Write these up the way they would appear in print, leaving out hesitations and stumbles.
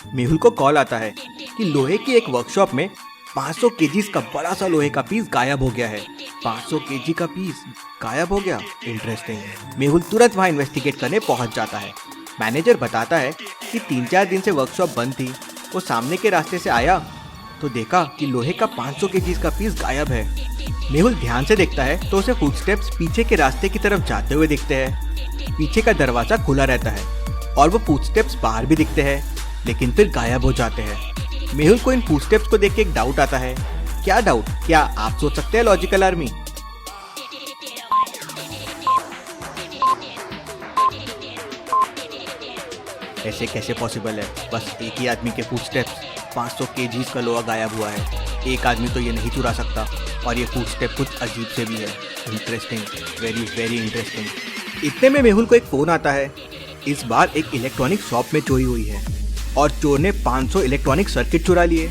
मेहुल को कॉल आता है कि लोहे की एक वर्कशॉप में 500 केजीज का बड़ा सा लोहे का पीस गायब हो गया है। 500 केजी का पीस गायब हो गया, इंटरेस्टिंग। मेहुल तुरंत वहाँ इन्वेस्टिगेट करने पहुँच जाता है। मैनेजर बताता है कि 3-4 दिन से वर्कशॉप बंद थी। वो सामने के रास्ते से आया तो देखा कि लोहे का 500 केजीज का पीस गायब है। मेहुल ध्यान से देखता है तो उसे फुटस्टेप्स पीछे के रास्ते की तरफ जाते हुए दिखते हैं। पीछे का दरवाजा खुला रहता है और वो फुटस्टेप्स बाहर भी दिखते हैं, लेकिन फिर गायब हो जाते हैं। मेहुल को इन फुटस्टेप्स को देख के एक डाउट आता है। क्या डाउट? क्या आप सोच सकते हैं लॉजिकल आर्मी? ऐसे कैसे पॉसिबल है? बस एक ही आदमी के फुटस्टेप्स, 500 केजीज का लोहा गायब हुआ है। एक आदमी तो ये नहीं चुरा सकता, और ये फुटस्टेप कुछ अजीब से भी है। Interesting, very very interesting. इतने में मेहुल को एक फोन आता है। इस बार एक इलेक्ट्रॉनिक शॉप में चोरी हुई है और चोर ने 500 इलेक्ट्रॉनिक सर्किट चुरा लिए।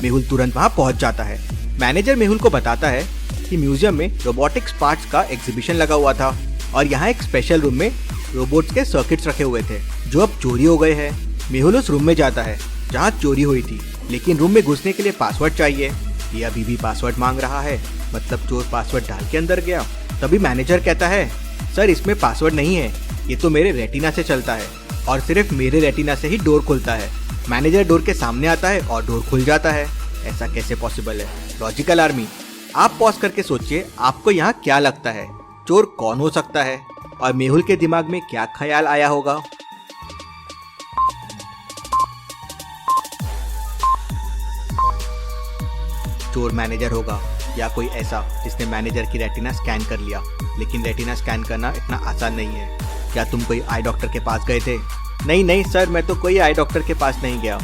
मेहुल तुरंत वहां पहुंच जाता है। मैनेजर मेहुल को बताता है कि म्यूजियम में रोबोटिक्स पार्ट्स का एग्जीबिशन लगा हुआ था और यहाँ एक स्पेशल रूम में रोबोट्स के सर्किट्स रखे हुए थे जो अब चोरी हो गए हैं। मेहुल उस रूम में जाता है जहाँ चोरी हुई थी, लेकिन रूम में घुसने के लिए पासवर्ड चाहिए। ये अभी भी पासवर्ड मांग रहा है, मतलब चोर पासवर्ड डाल के अंदर गया। तभी मैनेजर कहता है, सर इसमें पासवर्ड नहीं है, ये तो मेरे रेटिना से चलता है और सिर्फ मेरे रेटिना से ही डोर खुलता है। मैनेजर डोर के सामने आता है और डोर खुल जाता है। ऐसा कैसे पॉसिबल है? लॉजिकल आर्मी, आप पॉज करके सोचिए, आपको यहाँ क्या लगता है चोर कौन हो सकता है? और मेहुल के दिमाग में क्या ख्याल आया होगा? चोर मैनेजर होगा या कोई ऐसा जिसने मैनेजर की रेटिना स्कैन कर लिया। लेकिन रेटिना स्कैन करना इतना आसान नहीं है। क्या तुम कोई आई डॉक्टर के पास गए थे? नहीं नहीं सर, मैं तो कोई आई डॉक्टर के पास नहीं गया।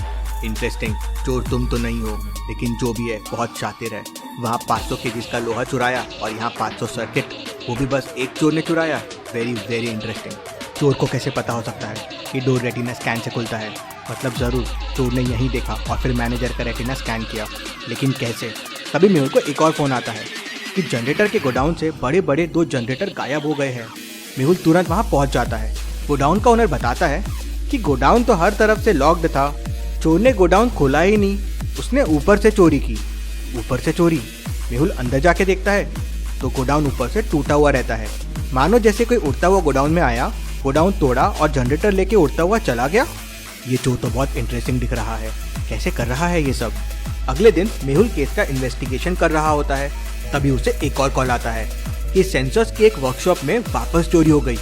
इंटरेस्टिंग, चोर तुम तो नहीं हो, लेकिन जो भी है बहुत शातिर है। वहाँ 500 केजीज का लोहा चुराया और यहाँ 500 सर्किट, वो भी बस एक चोर ने चुराया। Very very interesting. चोर को कैसे पता हो सकता है कि डोर रेटिना स्कैन से खुलता है? मतलब ज़रूर चोर ने यहीं देखा और फिर मैनेजर का रेटिना स्कैन किया, लेकिन कैसे? तभी मेहुल को एक और फ़ोन आता है कि जनरेटर के गोडाउन से बड़े बड़े 2 जनरेटर गायब हो गए हैं। मेहुल तुरंत वहाँ पहुँच जाता है। गोडाउन का ओनर बताता है कि गोडाउन तो हर तरफ से लॉक्ड था, चोर ने गोडाउन खोला ही नहीं, उसने ऊपर से चोरी की। ऊपर से चोरी? मेहुल अंदर जाके देखता है तो गोडाउन ऊपर से टूटा हुआ रहता है, मानो जैसे कोई उड़ता हुआ गोडाउन में आया, गोडाउन तोड़ा और जनरेटर लेके उड़ता हुआ चला गया। ये चोर तो बहुत इंटरेस्टिंग दिख रहा है, कैसे कर रहा है ये सब? अगले दिन मेहुल केस का इन्वेस्टिगेशन कर रहा होता है। तभी उसे एक और कॉल आता है कि सेंसर्स की एक वर्कशॉप में वापस चोरी हो गई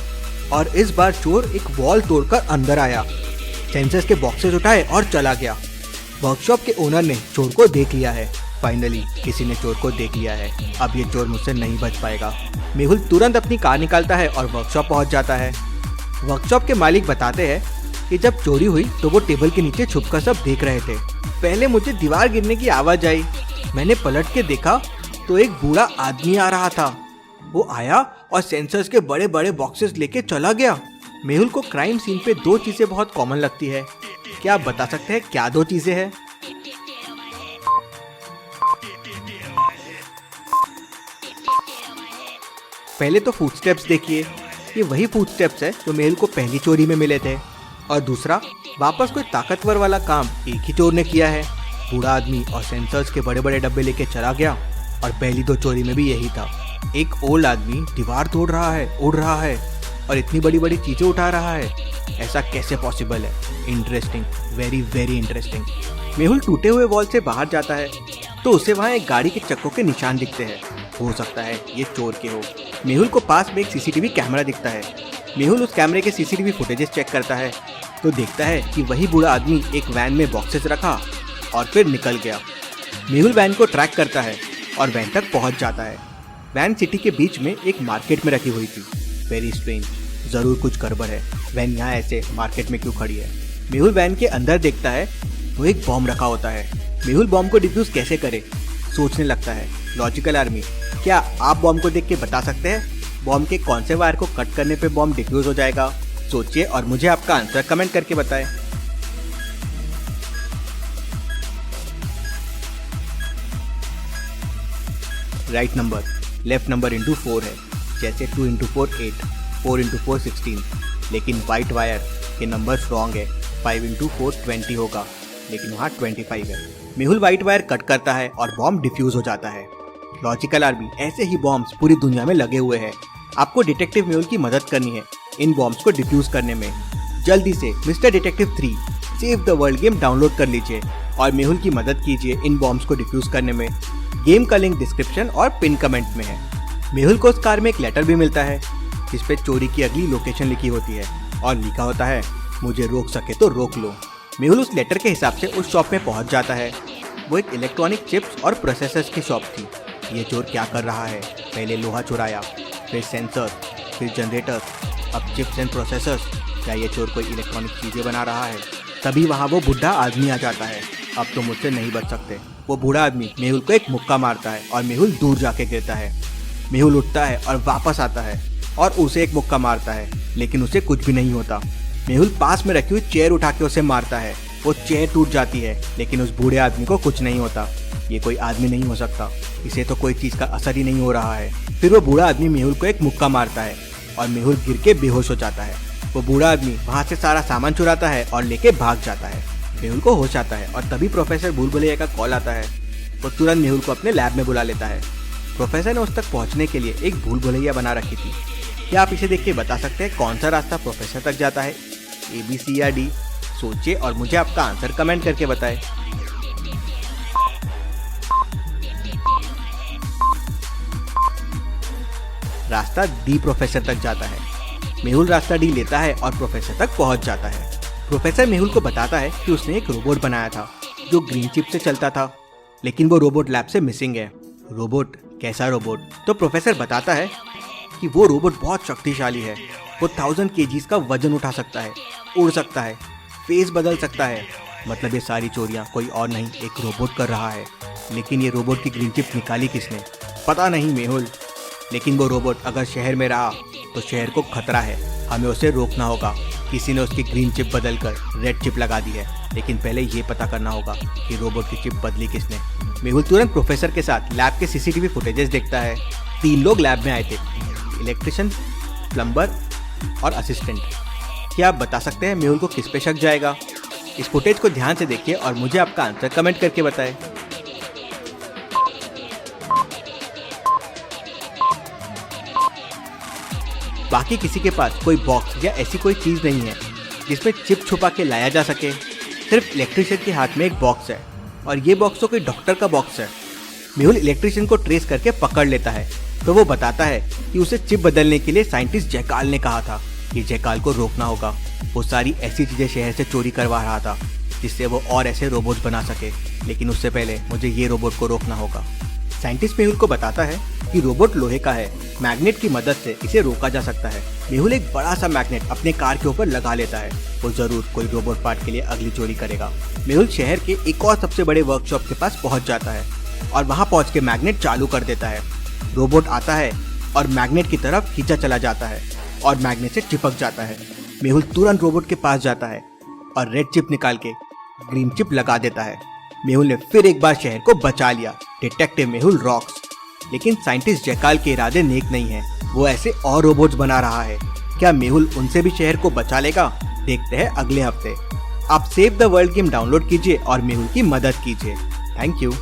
और इस बार चोर एक वॉल तोड़कर अंदर आया, सेंसर्स के बॉक्सेस उठाए और चला गया। वर्कशॉप के ओनर ने चोर को देख लिया है। फाइनली किसी ने चोर को देख लिया है। अब ये चोर मुझसे नहीं बच पाएगा। मेहुल तुरंत अपनी कार निकालता है और वर्कशॉप पहुंच जाता है। वर्कशॉप के मालिक बताते हैं कि जब चोरी हुई तो वो टेबल के नीचे छुपकर सब देख रहे थे। पहले मुझे दीवार गिरने की आवाज आई, मैंने पलट के देखा तो एक बूढ़ा आदमी आ रहा था। वो आया और सेंसर्स के बड़े बड़े बॉक्सेस लेके चला गया। मेहुल को क्राइम सीन पे 2 चीजें बहुत कॉमन लगती है। क्या आप बता सकते हैं क्या 2 चीजें हैं? पहले तो फुटस्टेप्स देखिए, ये वही फुटस्टेप्स है जो मेहुल को पहली चोरी में मिले थे। और दूसरा, वापस कोई ताकतवर वाला काम एक ही चोर ने किया है। बूढ़ा आदमी और सेंसर्स के बड़े बड़े डब्बे लेके चला गया और पहली 2 चोरी में भी यही था। एक ओल्ड आदमी दीवार तोड़ रहा है, उड़ रहा है और इतनी बड़ी बड़ी चीजें उठा रहा है। ऐसा कैसे पॉसिबल है? Interesting, very very interesting. Mehul टूटे हुए वॉल से बाहर जाता है तो उसे वहाँ एक गाड़ी के चक्कों के निशान दिखते हैं। हो सकता है ये चोर के हो। मेहुल को पास में एक सीसीटीवी कैमरा दिखता है। मेहुल उस कैमरे के सीसीटीवी फुटेजेस चेक करता है तो देखता है कि वही बूढ़ा आदमी एक वैन में बॉक्सेस रखा और फिर निकल गया। मेहुल वैन को ट्रैक करता है और वैन तक पहुंच जाता है। वैन सिटी के बीच में एक मार्केट में रखी हुई थी। वेरी स्ट्रेंज, जरूर कुछ गड़बड़ है। वैन यहाँ ऐसे मार्केट में क्यों खड़ी है? मेहुल वैन के अंदर देखता है तो एक बॉम्ब रखा होता है। मेहुल बॉम्ब को डिफ्यूज कैसे करे सोचने लगता है। लॉजिकल आर्मी, क्या आप बॉम्ब को देख के बता सकते हैं बॉम्ब के कौन से वायर को कट करने पे बॉम्ब डिफ्यूज हो जाएगा? सोचिए और मुझे आपका आंसर कमेंट करके बताएं। Right number left number into 4 है, जैसे 2 इंटू 4 8, 4 इंटू 4 16। लेकिन वाइट वायर के नंबर रॉन्ग है, 5 इंटू 4 20 होगा। लेकिन वहाँ 25 है। मेहुल व्हाइट वायर कट करता है और बॉम्ब डिफ्यूज हो जाता है। लॉजिकल आर्मी ऐसे ही बॉम्ब्स पूरी दुनिया में लगे हुए हैं। आपको डिटेक्टिव मेहुल की मदद करनी है इन बॉम्ब्स को डिफ्यूज करने में। जल्दी से mister detective 3 save the world game download कर लीजिए और मेहुल की मदद कीजिए इन बॉम्ब्स को डिफ्यूज करने में। गेम का लिंक डिस्क्रिप्शन और पिन कमेंट में है। मेहुल को उस कार में एक लेटर भी मिलता है जिस पे चोरी की अगली लोकेशन लिखी होती है और लिखा होता है, मुझे रोक सके तो रोक लो। मेहुल उस लेटर के हिसाब से उस शॉप में पहुंच जाता है। वो एक इलेक्ट्रॉनिक चिप्स और प्रोसेसर्स की शॉप थी। ये चोर क्या कर रहा है, पहले लोहा चुराया, फिर सेंसर, फिर जनरेटर, अब चिप्स एंड प्रोसेसर्स। क्या ये चोर कोई इलेक्ट्रॉनिक चीजें बना रहा है? तभी वहाँ वो बुढ़ा आदमी आ जाता है। अब तो मुझसे नहीं बच सकते। वो बूढ़ा आदमी मेहुल को एक मुक्का मारता है और मेहुल दूर जाके गिरता है। मेहुल उठता है और वापस आता है और उसे एक मुक्का मारता है, लेकिन उसे कुछ भी नहीं होता। मेहुल पास में रखी हुई चेयर उठा के उसे मारता है। वो चेयर टूट जाती है, लेकिन उस बूढ़े आदमी को कुछ नहीं होता। ये कोई आदमी नहीं हो सकता, इसे तो कोई चीज का असर ही नहीं हो रहा है। फिर वो बूढ़ा आदमी मेहुल को एक मुक्का मारता है और मेहुल गिर के बेहोश हो जाता है। वो बूढ़ा आदमी वहाँ से सारा सामान चुराता है और लेके भाग जाता है। मेहुल को होश आता है और तभी प्रोफेसर भूल भुलैया का कॉल आता है। वो तुरंत मेहुल को अपने लैब में बुला लेता है। प्रोफेसर ने उस तक पहुंचने के लिए एक भूल भुलैया बना रखी थी। क्या आप इसे देख के बता सकते हैं कौन सा रास्ता प्रोफेसर तक जाता है? A, B, C या D? सोचिए और मुझे आपका आंसर कमेंट करके बताएं। रास्ता डी प्रोफेसर तक जाता है। मेहुल रास्ता डी लेता है और प्रोफेसर तक पहुंच जाता है। प्रोफेसर मेहुल को बताता है कि उसने एक रोबोट बनाया था जो ग्रीन चिप से चलता था, लेकिन वो रोबोट लैब से मिसिंग है। रोबोट? कैसा रोबोट? तो प्रोफेसर बताता है कि वो रोबोट बहुत शक्तिशाली है। वो 1000 kgs का वजन उठा सकता है, उड़ सकता है, फेस बदल सकता है। मतलब ये सारी चोरियां कोई और नहीं, एक रोबोट कर रहा है। लेकिन ये रोबोट की ग्रीन चिप निकाली किसने? पता नहीं मेहुल। लेकिन वो रोबोट अगर शहर में रहा तो शहर को खतरा है। हमें उसे रोकना होगा। किसी ने उसकी ग्रीन चिप बदल कर रेड चिप लगा दी है, लेकिन पहले ये पता करना होगा कि रोबोट की चिप बदली किसने। मेहुल तुरंत प्रोफेसर के साथ लैब के सीसीटीवी फुटेजेस देखता है। 3 लोग लैब में आए थे, इलेक्ट्रिशियन, प्लम्बर और असिस्टेंट। क्या आप बता सकते हैं मेहुल को किस पे शक जाएगा? इस फुटेज को ध्यान से देखिए और मुझे आपका आंसर कमेंट करके बताएं। बाकी किसी के पास कोई बॉक्स या ऐसी कोई चीज नहीं है जिसमें चिप छुपा के लाया जा सके। सिर्फ इलेक्ट्रिशियन के हाथ में एक बॉक्स है और ये बॉक्स तो कोई डॉक्टर का बॉक्स है। मेहुल इलेक्ट्रिशियन को ट्रेस करके पकड़ लेता है तो वो बताता है कि उसे चिप बदलने के लिए साइंटिस्ट जयकाल ने कहा था कि जयकाल को रोकना होगा। वो सारी ऐसी चीजें शहर से चोरी करवा रहा था जिससे वो और ऐसे रोबोट बना सके, लेकिन उससे पहले मुझे ये रोबोट को रोकना होगा। साइंटिस्ट मेहुल को बताता है कि रोबोट लोहे का है, मैग्नेट की मदद से इसे रोका जा सकता है। मेहुल एक बड़ा सा मैग्नेट अपने कार के ऊपर लगा लेता है। वो जरूर कोई रोबोट पार्ट के लिए अगली चोरी करेगा। मेहुल शहर के एक और सबसे बड़े वर्कशॉप के पास पहुंच जाता है और वहां पहुंच के मैग्नेट चालू कर देता है। रोबोट आता है और मैग्नेट की तरफ खींचा चला जाता है और मैग्नेट से चिपक जाता है। मेहुल तुरंत रोबोट के पास जाता है और रेड चिप निकाल के ग्रीन चिप लगा देता है। मेहुल ने फिर एक बार शहर को बचा लिया। Detective Mehul rocks. लेकिन साइंटिस्ट जयकाल के इरादे नेक नहीं है। वो ऐसे और रोबोट्स बना रहा है। क्या मेहुल उनसे भी शहर को बचा लेगा? देखते हैं अगले हफ्ते। आप save the world game download कीजिए और मेहुल की मदद कीजिए। Thank you.